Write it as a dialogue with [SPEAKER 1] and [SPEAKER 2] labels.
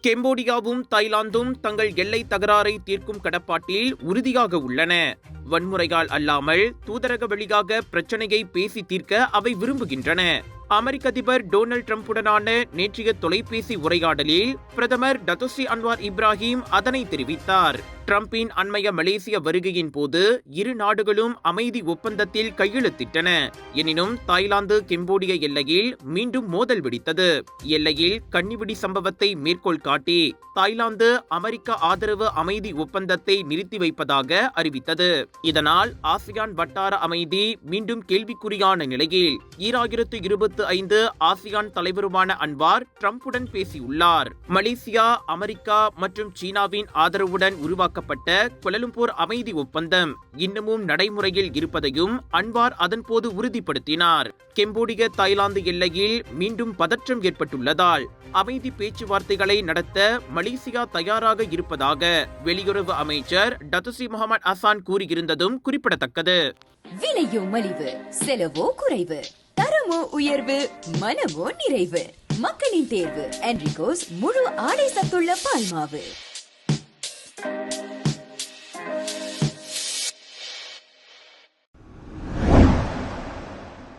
[SPEAKER 1] கம்போடியாவும் தாய்லாந்தும் தங்கள் எல்லை தகராறை தீர்க்கும் கடப்பாட்டில் உறுதியாக உள்ளன. வன்முறையால் அல்லாமல் தூதரக வழியாக பிரச்சனையை பேசி தீர்க்க அவை விரும்புகின்றன. அமெரிக்க அதிபர் டொனால்ட் டிரம்புடனான நேற்றைய தொலைபேசி உரையாடலில் பிரதமர் டத்தோஸ்ரீ அன்வார் இப்ராஹிம் அதனை தெரிவித்தார். டிரம்பின் அண்மைய மலேசிய வருகையின் போது இரு நாடுகளும் அமைதி ஒப்பந்தத்தில் கையெழுத்திட்டன. எனினும் தாய்லாந்து கம்போடிய எல்லையில் மீண்டும் மோதல் வெடித்தது. எல்லையில் கன்னிவெடி சம்பவத்தை மேற்கோள் காட்டி தாய்லாந்து அமெரிக்க ஆதரவு அமைதி ஒப்பந்தத்தை நிறுத்தி வைப்பதாக அறிவித்தது. இதனால் ஆசியான் வட்டார அமைதி மீண்டும் கேள்விக்குறியான நிலையில் 2025 ஆசியான் தலைவருமான அன்வார் டிரம்புடன் பேசியுள்ளார். மலேசியா, அமெரிக்கா மற்றும் சீனாவின் ஆதரவுடன் உருவாக்கப்பட்ட கோலாலம்பூர் அமைதி ஒப்பந்தம் இன்னமும் நடைமுறையில் இருப்பதையும் அன்வார் அதன்போது உறுதிப்படுத்தினார். கம்போடிய தாய்லாந்து எல்லையில் மீண்டும் பதற்றம் ஏற்பட்டுள்ளதால் அமைதி பேச்சுவார்த்தைகளை நடத்த மலேசியா தயாராக இருப்பதாக வெளியுறவு அமைச்சர் டத்தோஸ்ரீ முகமது ஹசான் கூறியிருந்ததும் குறிப்பிடத்தக்கது.
[SPEAKER 2] விலையோ மலிவு, செலவோ குறைவு, தரமோ உயர்வு, மனமோ நிறைவு. மக்களின் தேர்வு என்ரிகோஸ் முழு ஆடை சத்துள்ள பால்மாவு.